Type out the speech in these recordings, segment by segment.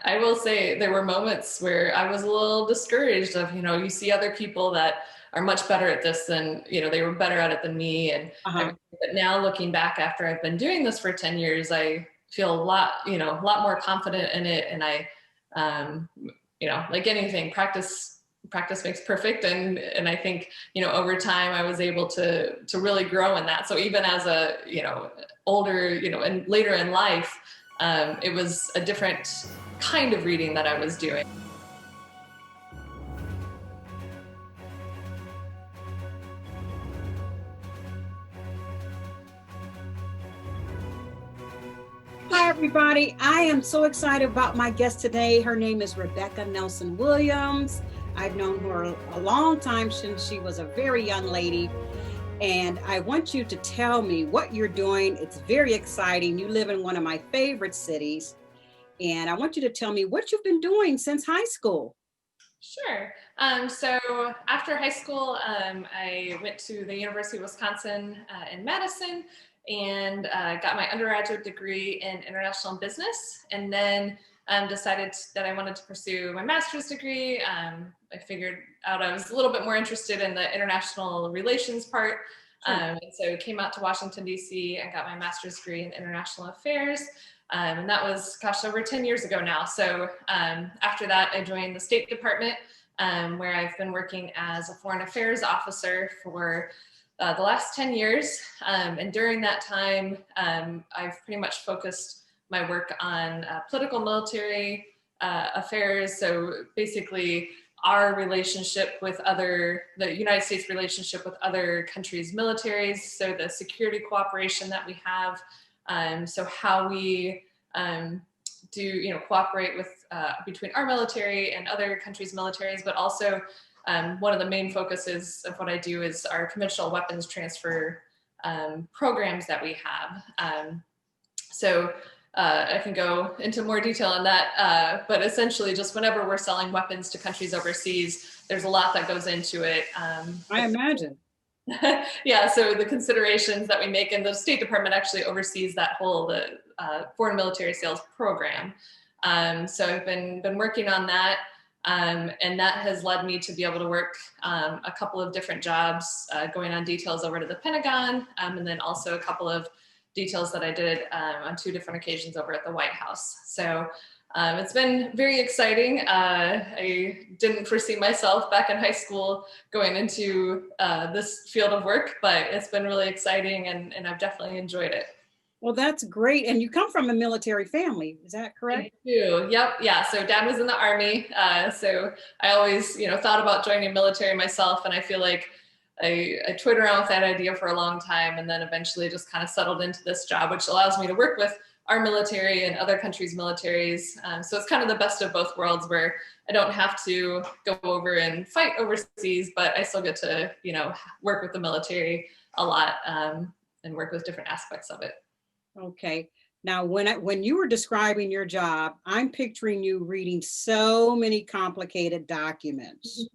I will say there were moments where I was a little discouraged of, you see other people that are much better at this than, they were better at it than me. And Uh-huh. but now looking back after I've been doing this for 10 years, I feel a lot, a lot more confident in it. And um, like anything, practice makes perfect. And I think, over time I was able to really grow in that. So even as a, older, and later in life, it was a different kind of reading that I was doing. Hi, everybody. I am so excited about my guest today. Her name is Rebekah Nelson Williams. I've known her a long time since she was a very young lady. And I want you to tell me what you're doing. It's very exciting. You live in one of my favorite cities. And I want you to tell me what you've been doing since high school. Sure. So after high school, I went to the University of Wisconsin in Madison and got my undergraduate degree in international business, and then decided that I wanted to pursue my master's degree. I figured out I was a little bit more interested in the international relations part. Sure. And so came out to Washington, D.C. and got my master's degree in international affairs. And that was, gosh, over 10 years ago now. So after that, I joined the State Department, where I've been working as a foreign affairs officer for the last 10 years. And during that time, I've pretty much focused my work on political military affairs. So basically, our relationship with the United States relationship with other countries' militaries, so the security cooperation that we have. So how we do, cooperate with between our military and other countries' militaries, but also one of the main focuses of what I do is our conventional weapons transfer programs that we have. So I can go into more detail on that, but essentially just whenever we're selling weapons to countries overseas, there's a lot that goes into it. I imagine. Yeah, so the considerations that we make, and the State Department actually oversees that whole foreign military sales program. So I've been working on that, and that has led me to be able to work a couple of different jobs, going on details over to the Pentagon, and then also a couple of details that I did on 2 different occasions over at the White House. So it's been very exciting. I didn't foresee myself back in high school going into this field of work, but it's been really exciting, and I've definitely enjoyed it. Well, that's great. And you come from a military family, is that correct? I do. Yep. Yeah. So dad was in the Army. So I always, thought about joining military myself, and I feel like I toyed around with that idea for a long time, and then eventually just kind of settled into this job, which allows me to work with our military and other countries' militaries. So it's kind of the best of both worlds, where I don't have to go over and fight overseas, but I still get to, work with the military a lot, and work with different aspects of it. Okay. Now, when you were describing your job, I'm picturing you reading so many complicated documents.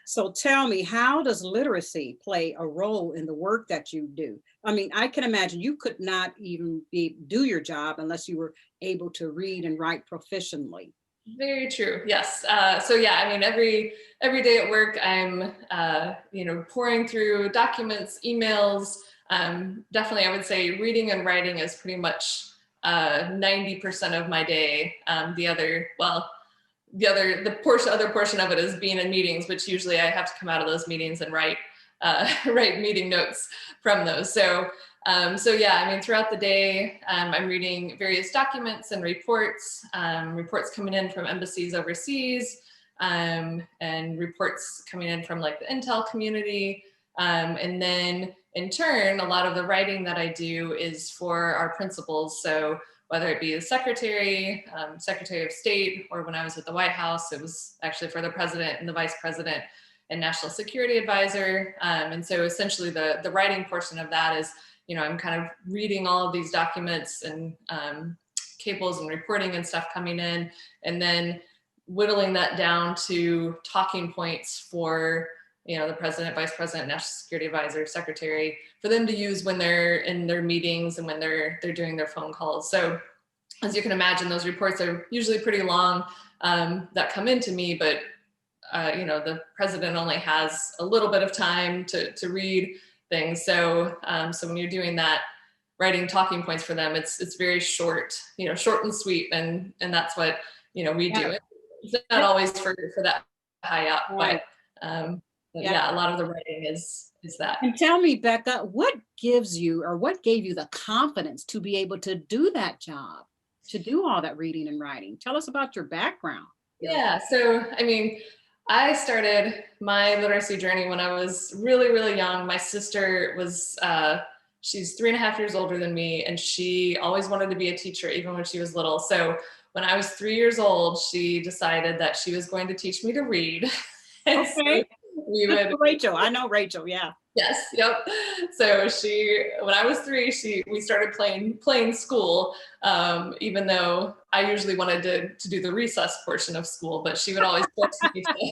So tell me, how does literacy play a role in the work that you do? I mean, I can imagine you could not even do your job unless you were able to read and write proficiently. Very true. Yes. So yeah, I mean, every day at work, I'm, pouring through documents, emails. Definitely, I would say reading and writing is pretty much 90% of my day. The other portion of it is being in meetings, which usually I have to come out of those meetings and write meeting notes from those. So yeah, I mean, throughout the day, I'm reading various documents and reports coming in from embassies overseas, and reports coming in from like the intel community. And then in turn, a lot of the writing that I do is for our principals. So whether it be the Secretary of State, or when I was at the White House, it was actually for the President and the Vice President and National Security Advisor. And so essentially the writing portion of that is, I'm kind of reading all of these documents and cables and reporting and stuff coming in, and then whittling that down to talking points for the President, Vice President, National Security Advisor, Secretary, for them to use when they're in their meetings and when they're doing their phone calls. So as you can imagine, those reports are usually pretty long that come into me, but the president only has a little bit of time to read things. So when you're doing that, writing talking points for them, it's very short, short and sweet, and that's what we do. It's not always for that high up, but a lot of the writing is that. And tell me, Bekah, what gives you, or what gave you the confidence to be able to do that job, to do all that reading and writing? Tell us about your background. Yeah, so I started my literacy journey when I was really, really young. My sister was, she's 3.5 years older than me, and she always wanted to be a teacher, even when she was little. So when I was 3 years old, she decided that she was going to teach me to read. Okay. We would Rachel, I know Rachel, yeah. Yes, yep. So when I was 3, we started playing school, even though I usually wanted to do the recess portion of school, but she would always force me to.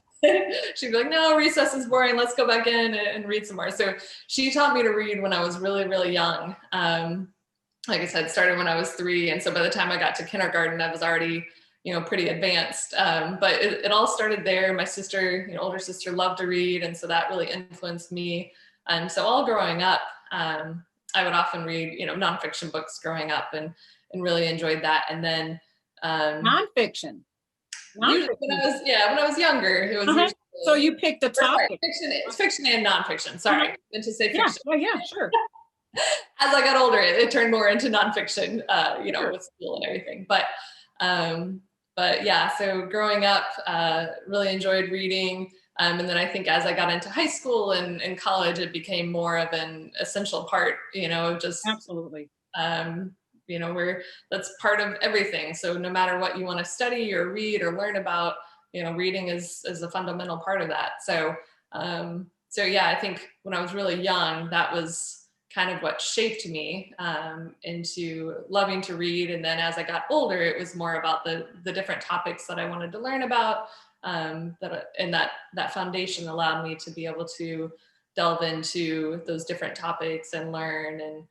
She'd be like, no, recess is boring, let's go back in and read some more. So she taught me to read when I was really, really young. Like I said, started when I was 3, and so by the time I got to kindergarten, I was already pretty advanced. But it all started there. My sister, older sister, loved to read, and so that really influenced me. And so all growing up, I would often read, nonfiction books growing up, and really enjoyed that. And then Nonfiction. When I was younger, it was usually, so you picked the topic. Fiction and nonfiction. Sorry, meant to say fiction. Yeah, sure. As I got older, it turned more into nonfiction, sure. With school and everything. But yeah, so growing up, really enjoyed reading. And then I think as I got into high school and college, it became more of an essential part, just absolutely. Where that's part of everything. So no matter what you want to study or read or learn about, reading is a fundamental part of that. So yeah, I think when I was really young, that was kind of what shaped me into loving to read. And then as I got older, it was more about the different topics that I wanted to learn about. That foundation allowed me to be able to delve into those different topics and learn and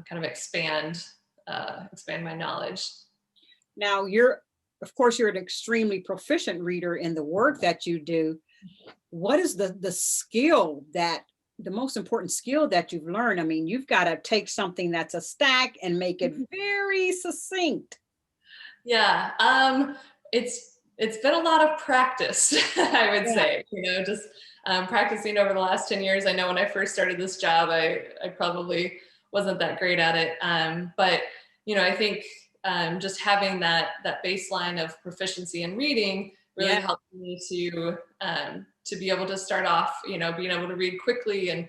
kind of expand my knowledge. Now of course you're an extremely proficient reader in the work that you do. What is the most important skill that you've learned? I mean, you've got to take something that's a stack and make it very succinct. Yeah, it's been a lot of practice, I would say, just practicing over the last 10 years. I know when I first started this job, I probably wasn't that great at it. But, I think just having that baseline of proficiency in reading really helped me to be able to start off, being able to read quickly and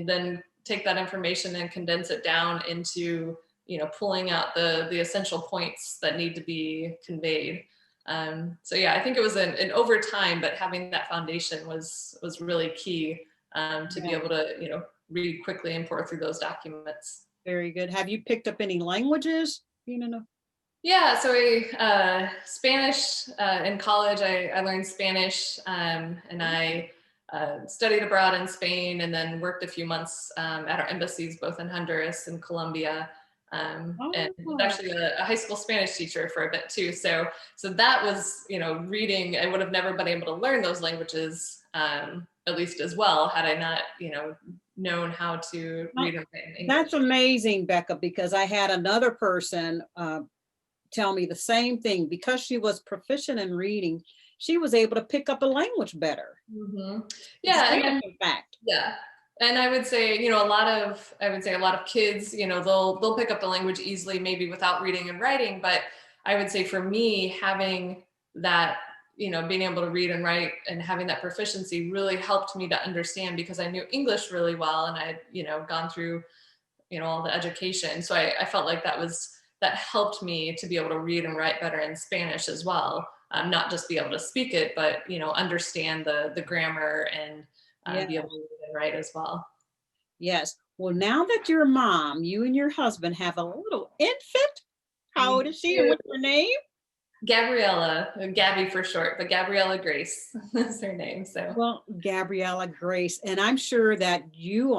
then take that information and condense it down into, pulling out the essential points that need to be conveyed. So yeah, I think it was an over time, but having that foundation was really key to be able to, read quickly and pour through those documents. Very good. Have you picked up any languages? Yeah, so Spanish in college, I learned Spanish and I studied abroad in Spain and then worked a few months at our embassies, both in Honduras and Colombia. And was actually a high school Spanish teacher for a bit too. So that was, reading, I would have never been able to learn those languages, at least as well, had I not, known how to read and write in English. That's amazing, Bekah, because I had another person tell me the same thing. Because she was proficient in reading, she was able to pick up a language better. Mm-hmm. Yeah, in fact. Yeah. And I would say, a lot of kids, they'll pick up the language easily, maybe without reading and writing. But I would say for me, having that, being able to read and write and having that proficiency really helped me to understand, because I knew English really well and I had, gone through, all the education. So I felt like that helped me to be able to read and write better in Spanish as well. Not just be able to speak it, but, understand the grammar and be able to read and write as well. Yes. Well, now that you're a mom, you and your husband have a little infant. How old is she and what's her name? Gabriella, Gabby for short, but Gabriella Grace is her name. So well, Gabriella Grace, and I'm sure that you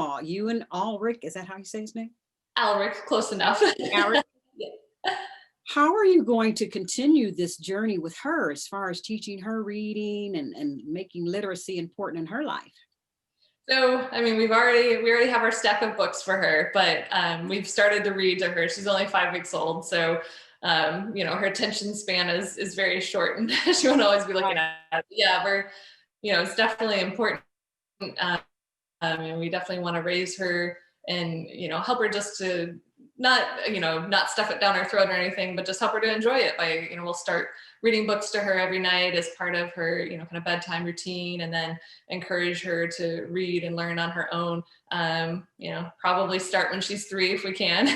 and Ulrich, is that how you say his name? Ulrich, close enough. Ulrich. Yeah. How are you going to continue this journey with her as far as teaching her reading and making literacy important in her life? So, I mean, we already have our stack of books for her, but we've started to read to her. She's only 5 weeks old, so her attention span is very short, and she won't always be looking at it. Yeah, it's definitely important, and we definitely want to raise her and help her just to not stuff it down her throat or anything, but just help her to enjoy it by we'll start reading books to her every night as part of her kind of bedtime routine, and then encourage her to read and learn on her own. Probably start when she's 3 if we can.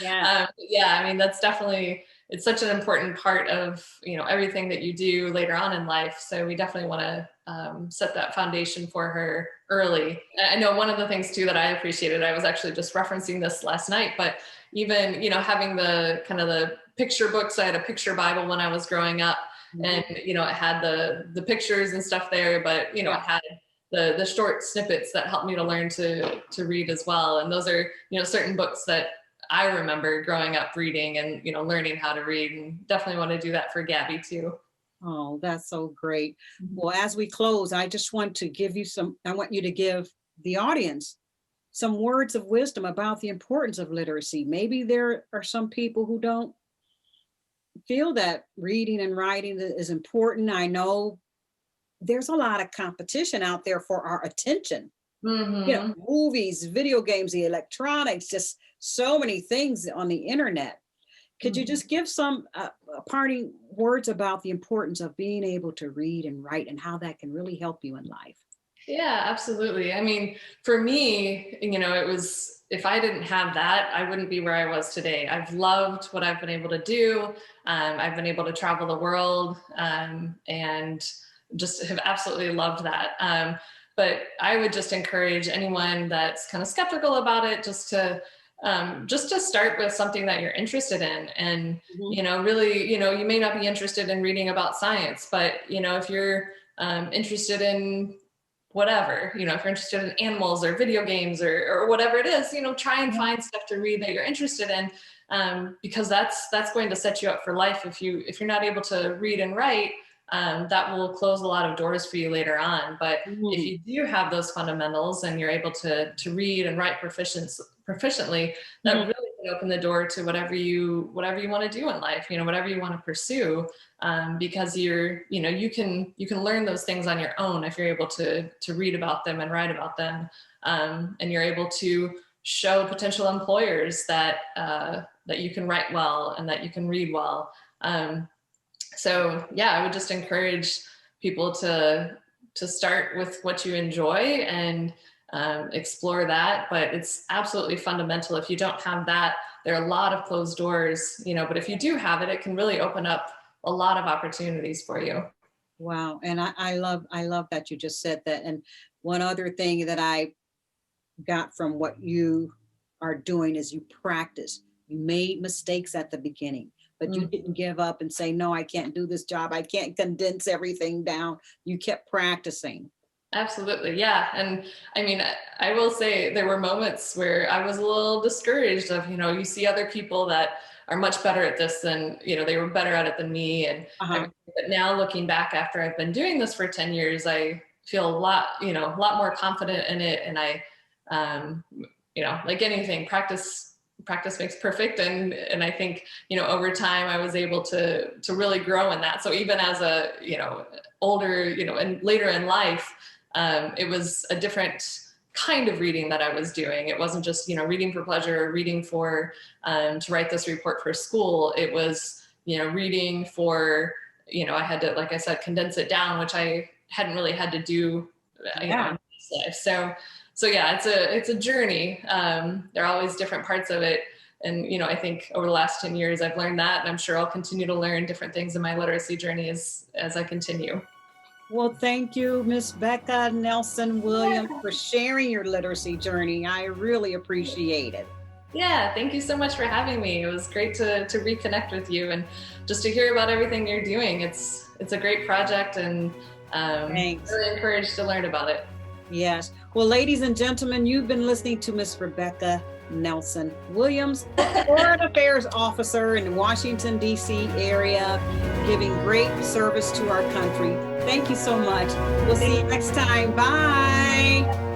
Yeah. Yeah, I mean, that's definitely, it's such an important part of everything that you do later on in life, so we definitely want to set that foundation for her early. I know one of the things too that I appreciated, I was actually just referencing this last night, but even having the kind of the picture books. I had a picture Bible when I was growing up, and it had the pictures and stuff there, but it had the short snippets that helped me to learn to read as well. And those are certain books that I remember growing up reading and learning how to read, and definitely want to do that for Gabby too. Oh, that's so great. Well, as we close, I just want to I want you to give the audience some words of wisdom about the importance of literacy. Maybe there are some people who don't feel that reading and writing is important. I know there's a lot of competition out there for our attention. Movies, video games, the electronics, just so many things on the internet. Could you just give some parting words about the importance of being able to read and write and how that can really help you in life? Yeah, absolutely. I mean, for me, it was, if I didn't have that, I wouldn't be where I was today. I've loved what I've been able to do. I've been able to travel the world, and just have absolutely loved that. But I would just encourage anyone that's kind of skeptical about it, just to start with something that you're interested in. And, really, you may not be interested in reading about science, but, if you're interested in whatever, if you're interested in animals or video games or whatever it is, try and find stuff to read that you're interested in, because that's going to set you up for life. If you're not able to read and write, that will close a lot of doors for you later on. But if you do have those fundamentals and you're able to read and write proficiently, that really can open the door to whatever you want to do in life, whatever you want to pursue, because you can learn those things on your own if you're able to read about them and write about them, and you're able to show potential employers that you can write well and that you can read well. So yeah, I would just encourage people to start with what you enjoy and explore that. But it's absolutely fundamental. If you don't have that, there are a lot of closed doors, but if you do have it, it can really open up a lot of opportunities for you. Wow. And I love that you just said that. And one other thing that I got from what you are doing is you practice. You made mistakes at the beginning, but you didn't give up and say, no, I can't do this job. I can't condense everything down. You kept practicing. Absolutely. Yeah. And I mean, I will say there were moments where I was a little discouraged of, you see other people that are much better at this than, they were better at it than me. And but now looking back after I've been doing this for 10 years, I feel a lot more confident in it. And I, like anything, practice makes perfect. And I think, over time I was able to really grow in that. So even as a, older, and later in life, it was a different kind of reading that I was doing. It wasn't just, reading for pleasure or reading for, to write this report for school. It was, reading for, I had to, like I said, condense it down, which I hadn't really had to do, in this life. So yeah, it's a journey. There are always different parts of it. And, I think over the last 10 years, I've learned that, and I'm sure I'll continue to learn different things in my literacy journey as I continue. Well, thank you, Miss Bekah Nelson Williams, for sharing your literacy journey. I really appreciate it. Yeah, thank you so much for having me. It was great to reconnect with you and just to hear about everything you're doing. It's a great project, and Thanks. Really encouraged to learn about it. Yes. Well, ladies and gentlemen, you've been listening to Miss Rebekah Nelson Williams, Foreign Affairs Officer in the Washington, D.C. area, giving great service to our country. Thank you so much. We'll see you next time. Bye.